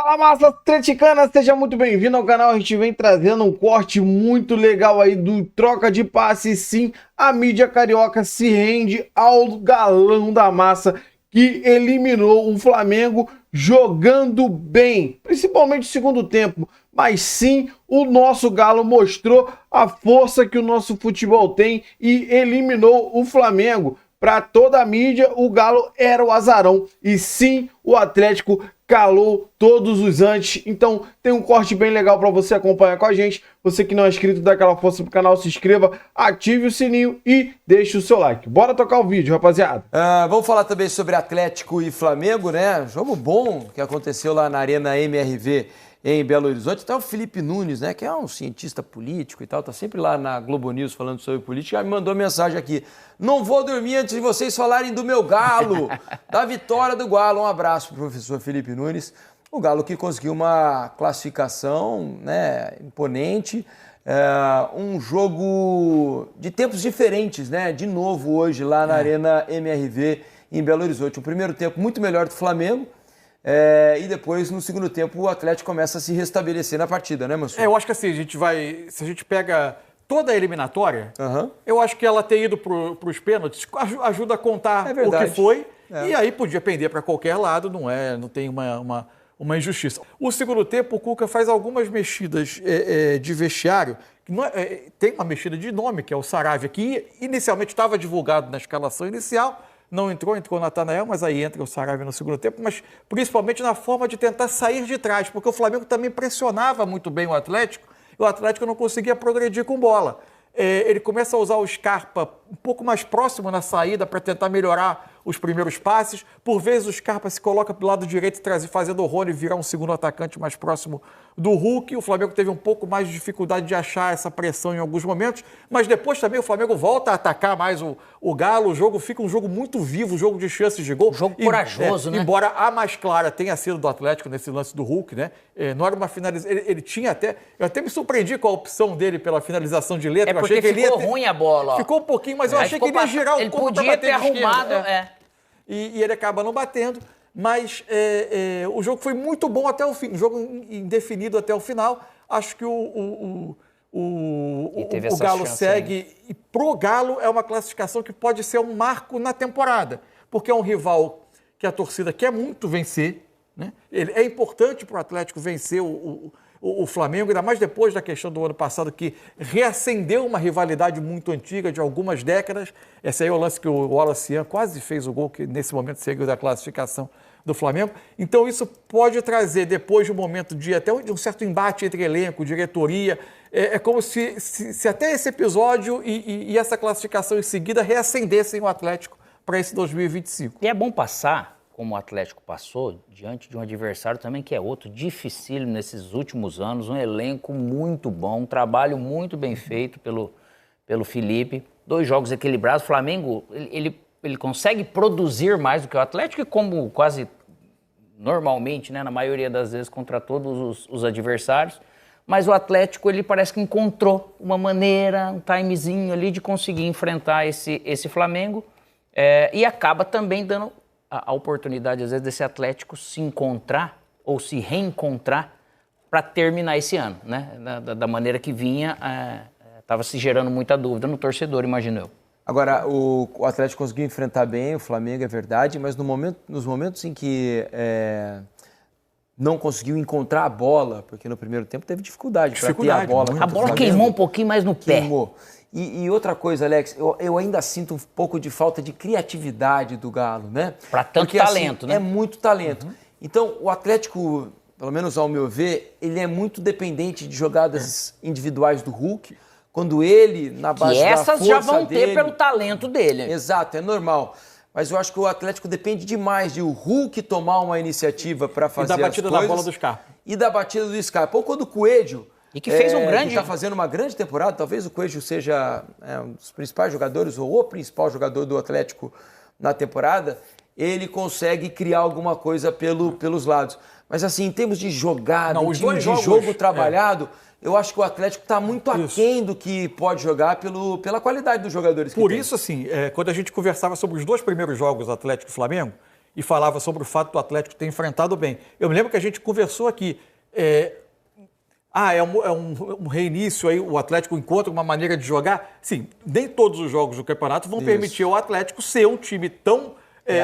Fala, massa atleticana, seja muito bem-vindo ao canal. A gente vem trazendo um corte muito legal aí do troca de passe. Sim, a mídia carioca se rende ao galão da massa que eliminou o Flamengo jogando bem, principalmente no segundo tempo. Mas sim, o nosso Galo mostrou a força que o nosso futebol tem e eliminou o Flamengo. Para toda a mídia, o Galo era o azarão. E sim, o Atlético calou todos os antes. Então tem um corte bem legal para você acompanhar com a gente. Você que não é inscrito, dá aquela força pro canal, se inscreva, ative o sininho e deixe o seu like. Bora tocar o vídeo, rapaziada. Vamos falar também sobre Atlético e Flamengo, né? Jogo bom que aconteceu lá na Arena MRV em Belo Horizonte. Até o Felipe Nunes, né, que é um cientista político e tal, tá sempre lá na Globo News falando sobre política, me mandou mensagem aqui: não vou dormir antes de vocês falarem do meu Galo, da vitória do Galo. Um abraço pro professor Felipe Nunes. O Galo que conseguiu uma classificação, né, imponente, um jogo de tempos diferentes, né, de novo hoje lá na Arena MRV em Belo Horizonte. O primeiro tempo muito melhor do Flamengo, e depois, no segundo tempo, o Atlético começa a se restabelecer na partida, né, Mansur? Eu acho que assim, se a gente pega toda a eliminatória, eu acho que ela ter ido para os pênaltis ajuda a contar o que foi, e aí podia pender para qualquer lado, não tem uma injustiça. O segundo tempo, o Cuca faz algumas mexidas de vestiário, tem uma mexida de nome, que é o Saravia, que inicialmente estava divulgado na escalação inicial, não entrou o Natanael, mas aí entra o Saravia no segundo tempo, mas principalmente na forma de tentar sair de trás, porque o Flamengo também pressionava muito bem o Atlético, e o Atlético não conseguia progredir com bola. Ele começa a usar o Scarpa um pouco mais próximo na saída para tentar melhorar os primeiros passes. Por vezes o Scarpa se coloca para o lado direito, fazendo o Rony virar um segundo atacante mais próximo do Hulk. O Flamengo teve um pouco mais de dificuldade de achar essa pressão em alguns momentos, mas depois também o Flamengo volta a atacar mais o Galo. O jogo fica um jogo muito vivo, um jogo de chances de gol. Um jogo corajoso, né? Embora a mais clara tenha sido do Atlético nesse lance do Hulk, né? Não era uma finalização. Ele tinha até... Eu até me surpreendi com a opção dele pela finalização de letra. Porque ficou ruim a bola. Ó. Ficou um pouquinho, mas eu achei que ele ia girar o corpo para bater. Ele podia ter arrumado, E ele acaba não batendo, mas o jogo foi muito bom até o fim, um jogo indefinido até o final. Acho que o Galo segue, e pro Galo é uma classificação que pode ser um marco na temporada, porque é um rival que a torcida quer muito vencer, né? É importante para o Atlético vencer o Flamengo, ainda mais depois da questão do ano passado, que reacendeu uma rivalidade muito antiga de algumas décadas. Esse aí é o lance que o Wallace quase fez o gol, que nesse momento seguiu da classificação do Flamengo. Então isso pode trazer, depois de um momento de até um certo embate entre elenco, diretoria, é como se até esse episódio e essa classificação em seguida reacendessem o Atlético para esse 2025. E é bom passar, como o Atlético passou, diante de um adversário também que é outro, dificílimo nesses últimos anos, um elenco muito bom, um trabalho muito bem feito pelo Felipe, 2 jogos equilibrados. O Flamengo, ele consegue produzir mais do que o Atlético, e como quase normalmente, né, na maioria das vezes, contra todos os adversários, mas o Atlético, ele parece que encontrou uma maneira, um timezinho ali de conseguir enfrentar esse Flamengo, e acaba também dando a oportunidade, às vezes, desse Atlético se encontrar ou se reencontrar para terminar esse ano, né? Da maneira que vinha, estava se gerando muita dúvida no torcedor, imagino eu. Agora, o Atlético conseguiu enfrentar bem o Flamengo, é verdade, mas nos momentos em que não conseguiu encontrar a bola, porque no primeiro tempo teve dificuldade para ter a bola. A bola queimou um pouquinho mais no pé. Queimou. E outra coisa, Alex, eu ainda sinto um pouco de falta de criatividade do Galo, né? Para tanto porque, talento, assim, né? É muito talento. Então, o Atlético, pelo menos ao meu ver, ele é muito dependente de jogadas individuais do Hulk, quando ele, na base da força dele... E essas já vão ter pelo talento dele. Exato, é normal. Mas eu acho que o Atlético depende demais de o Hulk tomar uma iniciativa para fazer as coisas. E da batida da bola do Scarpa. E da batida do Scarpa. Ou quando o Coelho... E que fez está fazendo uma grande temporada, talvez o Coelho seja um dos principais jogadores, ou o principal jogador do Atlético na temporada, ele consegue criar alguma coisa pelos lados. Mas assim, em termos de jogada, de jogo trabalhado, eu acho que o Atlético está muito aquém do que pode jogar pela qualidade dos jogadores que tem. Por isso, assim, quando a gente conversava sobre os 2 primeiros jogos, Atlético e Flamengo, e falava sobre o fato do Atlético ter enfrentado bem. Eu me lembro que a gente conversou aqui. É um reinício aí, o Atlético encontra uma maneira de jogar. Sim, nem todos os jogos do campeonato vão permitir ao Atlético ser um time tão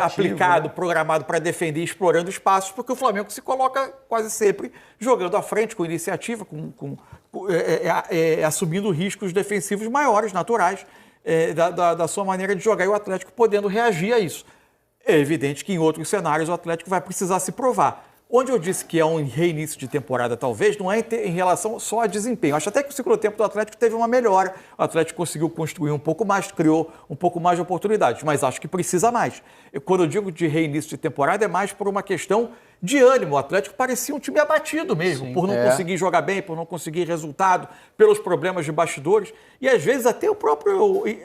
aplicado, né? Programado para defender, explorando espaços, porque o Flamengo se coloca quase sempre jogando à frente, com iniciativa, assumindo riscos defensivos maiores, naturais, da sua maneira de jogar, e o Atlético podendo reagir a isso. É evidente que em outros cenários o Atlético vai precisar se provar. Onde eu disse que é um reinício de temporada, talvez, não é em relação só a desempenho. Acho até que o segundo tempo do Atlético teve uma melhora. O Atlético conseguiu construir um pouco mais, criou um pouco mais de oportunidades, mas acho que precisa mais. Quando eu digo de reinício de temporada, é mais por uma questão de ânimo. O Atlético parecia um time abatido mesmo, por não conseguir jogar bem, por não conseguir resultado, pelos problemas de bastidores. E às vezes até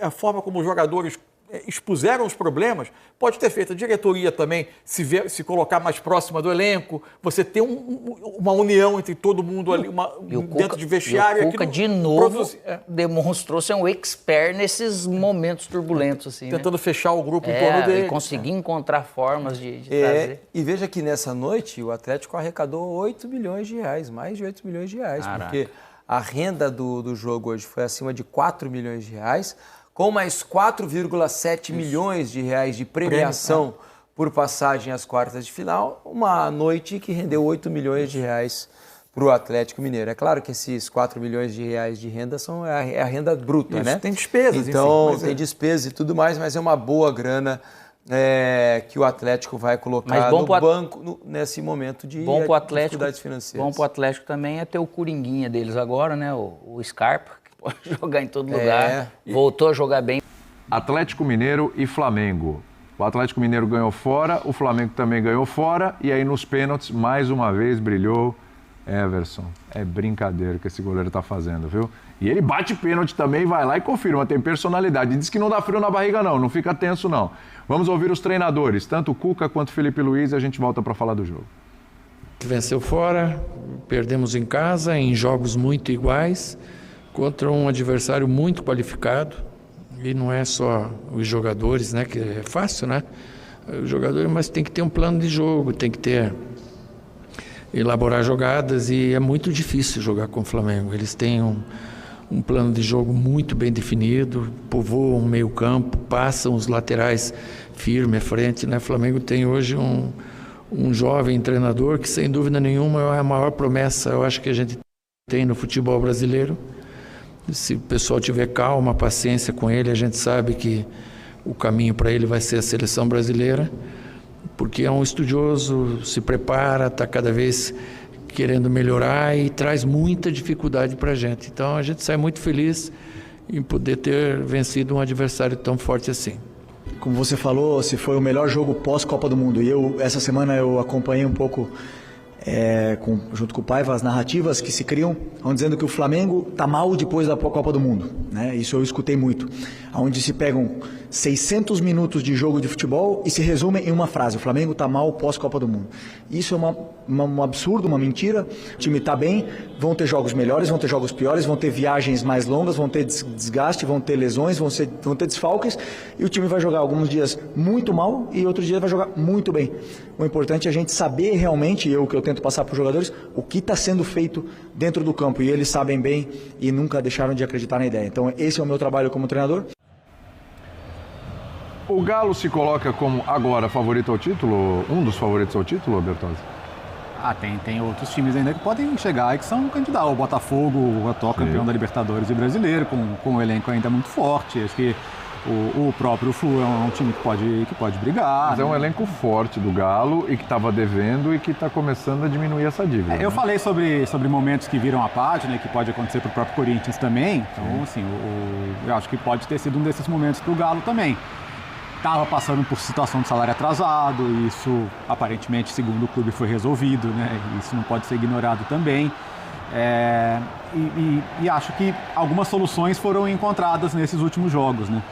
a forma como os jogadores expuseram os problemas, pode ter feito a diretoria também se colocar mais próxima do elenco, você ter uma união entre todo mundo ali, dentro de vestiário. O Cuca, de novo, demonstrou ser um expert nesses momentos turbulentos. Assim, tentando fechar o grupo em torno dele. E conseguir encontrar formas de trazer. E veja que nessa noite o Atlético arrecadou 8 milhões de reais, mais de 8 milhões de reais, porque a renda do jogo hoje foi acima de 4 milhões de reais, com mais 4,7 milhões de reais de premiação por passagem às quartas de final, uma noite que rendeu 8 milhões de reais para o Atlético Mineiro. É claro que esses 4 milhões de reais de renda é a renda bruta, né? Tem despesas, então, enfim, tem despesas e tudo mais, mas é uma boa grana que o Atlético vai colocar no banco nesse momento de dificuldades financeiras. Bom para o Atlético também é ter o coringuinha deles agora, né? O Scarpa. Pode jogar em todo lugar, voltou a jogar bem. Atlético Mineiro e Flamengo. O Atlético Mineiro ganhou fora, o Flamengo também ganhou fora, e aí nos pênaltis, mais uma vez, brilhou Everson. É brincadeira que esse goleiro tá fazendo, viu? E ele bate pênalti também, vai lá e confirma, tem personalidade. Diz que não dá frio na barriga não fica tenso não. Vamos ouvir os treinadores, tanto o Cuca quanto o Felipe Luiz, e a gente volta para falar do jogo. Venceu fora, perdemos em casa, em jogos muito iguais, contra um adversário muito qualificado, e não é só os jogadores, né, que é fácil, né, os jogadores, mas tem que ter um plano de jogo, tem que elaborar jogadas, e é muito difícil jogar com o Flamengo. Eles têm um plano de jogo muito bem definido, povoam o meio campo, passam os laterais firme à frente, né. O Flamengo tem hoje um jovem treinador que, sem dúvida nenhuma, é a maior promessa, eu acho, que a gente tem no futebol brasileiro. Se o pessoal tiver calma, paciência com ele, a gente sabe que o caminho para ele vai ser a seleção brasileira, porque é um estudioso, se prepara, está cada vez querendo melhorar e traz muita dificuldade para a gente. Então a gente sai muito feliz em poder ter vencido um adversário tão forte assim. Como você falou, se foi o melhor jogo pós-Copa do Mundo, e essa semana eu acompanhei um pouco junto com o Paiva, as narrativas que se criam, dizendo que o Flamengo está mal depois da Copa do Mundo, né? Isso eu escutei muito, onde se pegam 600 minutos de jogo de futebol e se resumem em uma frase: o Flamengo está mal pós-Copa do Mundo. Isso é um absurdo, uma mentira. O time está bem, vão ter jogos melhores, vão ter jogos piores, vão ter viagens mais longas, vão ter desgaste, vão ter lesões, vão ter desfalques, e o time vai jogar alguns dias muito mal e outros dias vai jogar muito bem. O importante é a gente saber realmente, o que eu tento passar para os jogadores, o que está sendo feito dentro do campo, e eles sabem bem e nunca deixaram de acreditar na ideia. Então esse é o meu trabalho como treinador. O Galo se coloca como agora favorito ao título, um dos favoritos ao título, Bertozzi? Tem outros times ainda que podem chegar e que são candidatos. O Botafogo, o atual campeão da Libertadores e brasileiro, com um elenco ainda muito forte. Acho que o próprio Flu é um time que pode brigar. Mas é um elenco forte do Galo e que estava devendo e que está começando a diminuir essa dívida. Eu falei sobre momentos que viram a página e que pode acontecer para o próprio Corinthians também. Então, assim, eu acho que pode ter sido um desses momentos para o Galo também. Estava passando por situação de salário atrasado, e isso aparentemente, segundo o clube, foi resolvido, né? Isso não pode ser ignorado também. E acho que algumas soluções foram encontradas nesses últimos jogos, né?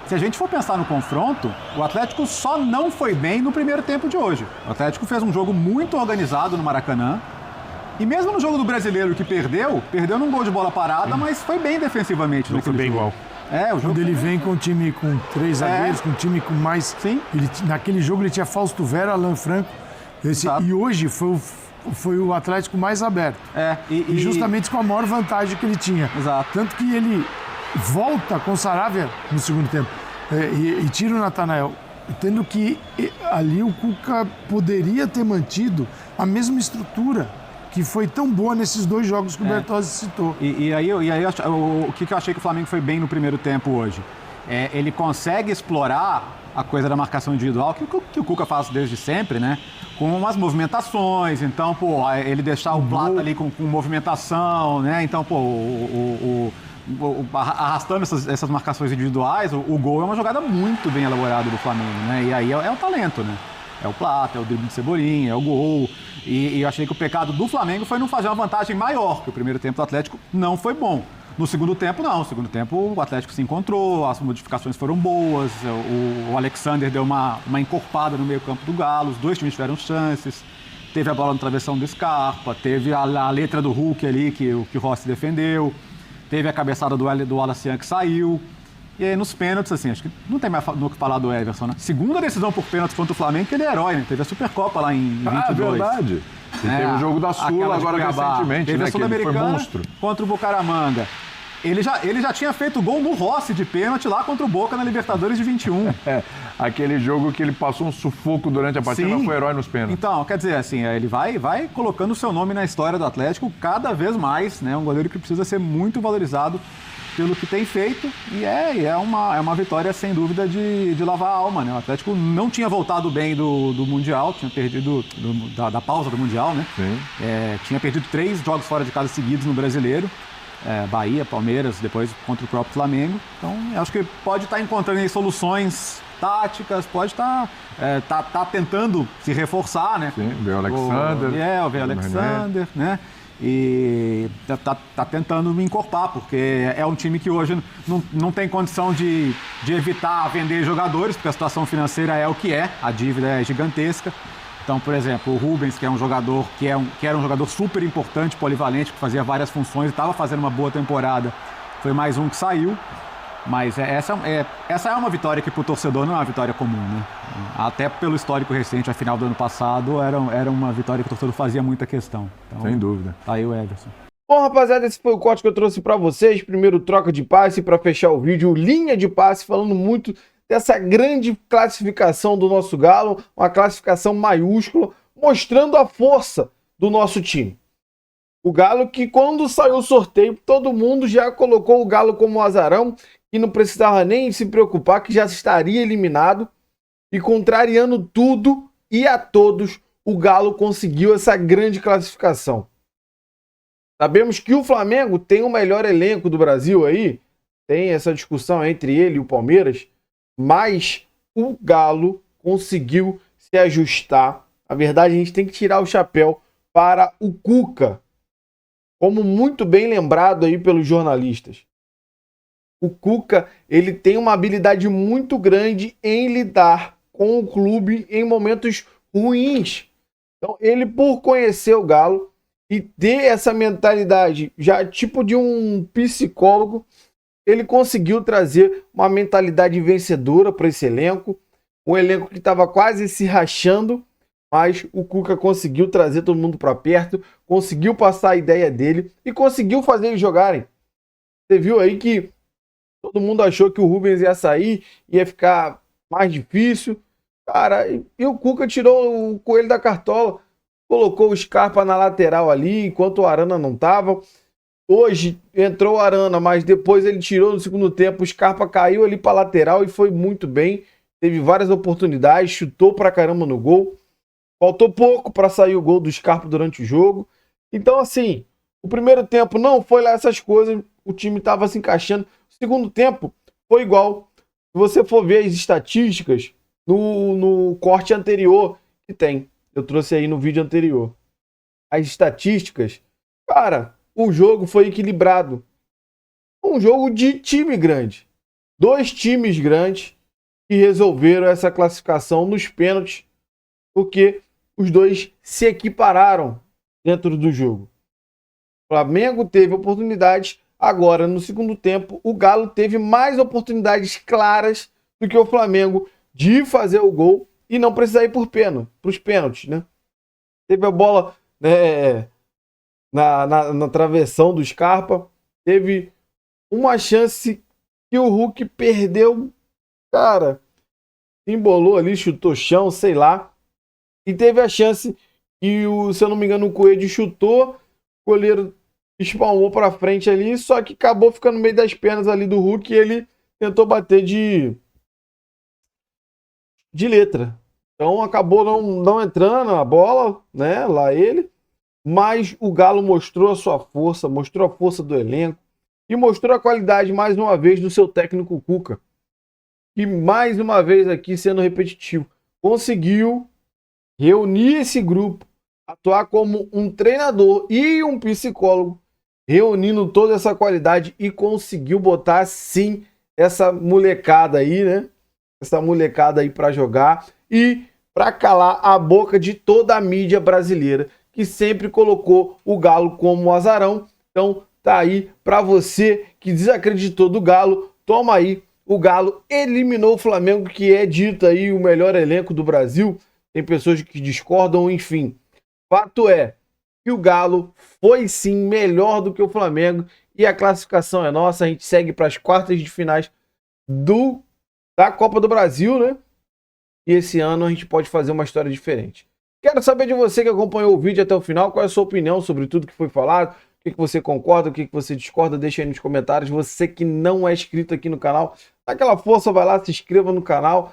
Se a gente for pensar no confronto, o Atlético só não foi bem no primeiro tempo de hoje. O Atlético fez um jogo muito organizado no Maracanã, e mesmo no jogo do Brasileiro, que perdeu num gol de bola parada, mas foi bem defensivamente. Não foi bem igual. Quando ele vem com um time com 3 zagueiros, com um time com mais... Sim. Naquele jogo ele tinha Fausto Vera, Alan Franco. E hoje foi o Atlético mais aberto. E justamente com a maior vantagem que ele tinha. Exato. Tanto que ele volta com o Saravia no segundo tempo e tira o Natanael. Tendo que ali o Cuca poderia ter mantido a mesma estrutura que foi tão boa nesses 2 jogos que o Bertozzi citou. E aí o que eu achei que o Flamengo foi bem no primeiro tempo hoje? Ele consegue explorar a coisa da marcação individual, que o Cuca faz desde sempre, né? Com umas movimentações, então, ele deixar o Plata ali com movimentação, né? Então, arrastando essas marcações individuais, o gol é uma jogada muito bem elaborada do Flamengo, né? E aí é o talento, né? É o Plata, é o drible de Cebolinha, é o gol. E eu achei que o pecado do Flamengo foi não fazer uma vantagem maior, que o primeiro tempo do Atlético não foi bom. No segundo tempo, não. No segundo tempo, o Atlético se encontrou, as modificações foram boas, o Alexander deu uma encorpada no meio-campo do Galo, os 2 times tiveram chances, teve a bola no travessão do Scarpa, teve a letra do Hulk ali, que o Rossi defendeu, teve a cabeçada do Alacian que saiu. E aí, nos pênaltis, assim, acho que não tem mais no que falar do Everson, né? Segunda decisão por pênaltis contra o Flamengo, que ele é herói, né? Teve a Supercopa lá em 22. Verdade. E teve o jogo da Sula agora recentemente, teve né? A Sul-Americana que ele foi monstro. Contra o Bucaramanga. Ele já tinha feito gol no Rossi de pênalti lá contra o Boca na Libertadores de 21. Aquele jogo que ele passou um sufoco durante a partida, mas foi herói nos pênaltis. Então, quer dizer, assim, ele vai colocando o seu nome na história do Atlético cada vez mais, né? Um goleiro que precisa ser muito valorizado pelo que tem feito e é uma vitória sem dúvida de lavar a alma, né? O Atlético não tinha voltado bem do Mundial, tinha perdido da pausa do Mundial, né? Sim. Tinha perdido 3 jogos fora de casa seguidos no Brasileiro, Bahia, Palmeiras, depois contra o próprio Flamengo. Então, acho que pode estar encontrando aí soluções táticas, pode estar tentando se reforçar, né? Sim, veio o Alexander. Veio o Alexander, né? E tá tentando me encorpar, porque é um time que hoje não tem condição de evitar vender jogadores, porque a situação financeira é o que é, a dívida é gigantesca. Então, por exemplo, o Rubens, que é um jogador que era um jogador super importante, polivalente, que fazia várias funções e estava fazendo uma boa temporada, foi mais um que saiu. Mas essa é uma vitória que para o torcedor não é uma vitória comum, né? Até pelo histórico recente, a final do ano passado, era uma vitória que o torcedor fazia muita questão. Então, sem dúvida. Tá aí o Everson. Bom, rapaziada, esse foi o corte que eu trouxe para vocês. Primeiro, troca de passe para fechar o vídeo. Linha de passe, falando muito dessa grande classificação do nosso Galo. Uma classificação maiúscula, mostrando a força do nosso time. O Galo que, quando saiu o sorteio, todo mundo já colocou o Galo como azarão, que não precisava nem se preocupar, que já estaria eliminado. E contrariando tudo e a todos, o Galo conseguiu essa grande classificação. Sabemos que o Flamengo tem o melhor elenco do Brasil aí, tem essa discussão entre ele e o Palmeiras, mas o Galo conseguiu se ajustar. Na verdade, a gente tem que tirar o chapéu para o Cuca, como muito bem lembrado aí pelos jornalistas. O Cuca, ele tem uma habilidade muito grande em lidar com o clube em momentos ruins. Então, ele, por conhecer o Galo e ter essa mentalidade já tipo de um psicólogo, ele conseguiu trazer uma mentalidade vencedora para esse elenco. Um elenco que estava quase se rachando, mas o Cuca conseguiu trazer todo mundo para perto, conseguiu passar a ideia dele e conseguiu fazer eles jogarem. Você viu aí que todo mundo achou que o Rubens ia sair, ia ficar mais difícil. Cara, e o Cuca tirou o coelho da cartola, colocou o Scarpa na lateral ali, enquanto o Arana não estava. Hoje entrou o Arana, mas depois ele tirou no segundo tempo, o Scarpa caiu ali para lateral e foi muito bem. Teve várias oportunidades, chutou pra caramba no gol. Faltou pouco para sair o gol do Scarpa durante o jogo. Então, assim, o primeiro tempo não foi lá essas coisas, o time estava se encaixando. O segundo tempo foi igual. Se você for ver as estatísticas no corte anterior que tem, eu trouxe aí no vídeo anterior. As estatísticas, cara, o jogo foi equilibrado. Um jogo de time grande. 2 times grandes que resolveram essa classificação nos pênaltis, porque os dois se equipararam dentro do jogo. O Flamengo teve oportunidades, Agora, no segundo tempo, o Galo teve mais oportunidades claras do que o Flamengo de fazer o gol e não precisar ir para os pênaltis, né? Teve a bola na travessão do Scarpa, teve uma chance que o Hulk perdeu, cara, embolou ali, chutou chão, sei lá, e teve a chance que, se eu não me engano, o Coelho chutou, o goleiro espalmou para frente ali, só que acabou ficando no meio das pernas ali do Hulk e ele tentou bater de letra. Então acabou não entrando a bola, né, lá ele, mas o Galo mostrou a sua força, mostrou a força do elenco e mostrou a qualidade mais uma vez do seu técnico Cuca. E mais uma vez aqui, sendo repetitivo, conseguiu reunir esse grupo, atuar como um treinador e um psicólogo, reunindo toda essa qualidade e conseguiu botar, sim, essa molecada aí, né? Essa molecada aí para jogar e para calar a boca de toda a mídia brasileira, que sempre colocou o Galo como azarão. Então, tá aí para você que desacreditou do Galo, toma aí. O Galo eliminou o Flamengo, que é dito aí o melhor elenco do Brasil. Tem pessoas que discordam, enfim. Fato é que o Galo foi sim melhor do que o Flamengo e a classificação é nossa. A gente segue para as quartas de finais da Copa do Brasil, né? E esse ano a gente pode fazer uma história diferente. Quero saber de você que acompanhou o vídeo até o final, qual é a sua opinião sobre tudo que foi falado, o que você concorda, o que você discorda, deixa aí nos comentários. Você que não é inscrito aqui no canal, dá aquela força, vai lá, se inscreva no canal,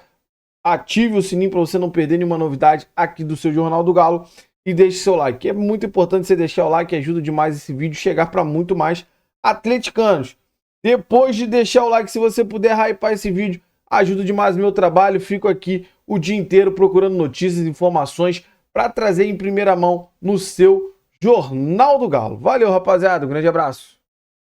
ative o sininho para você não perder nenhuma novidade aqui do seu Jornal do Galo e deixe seu like. É muito importante você deixar o like, ajuda demais esse vídeo chegar para muito mais atleticanos. Depois de deixar o like, se você puder hypar esse vídeo, ajuda demais o meu trabalho. Fico aqui o dia inteiro procurando notícias e informações para trazer em primeira mão no seu Jornal do Galo. Valeu, rapaziada. Um grande abraço.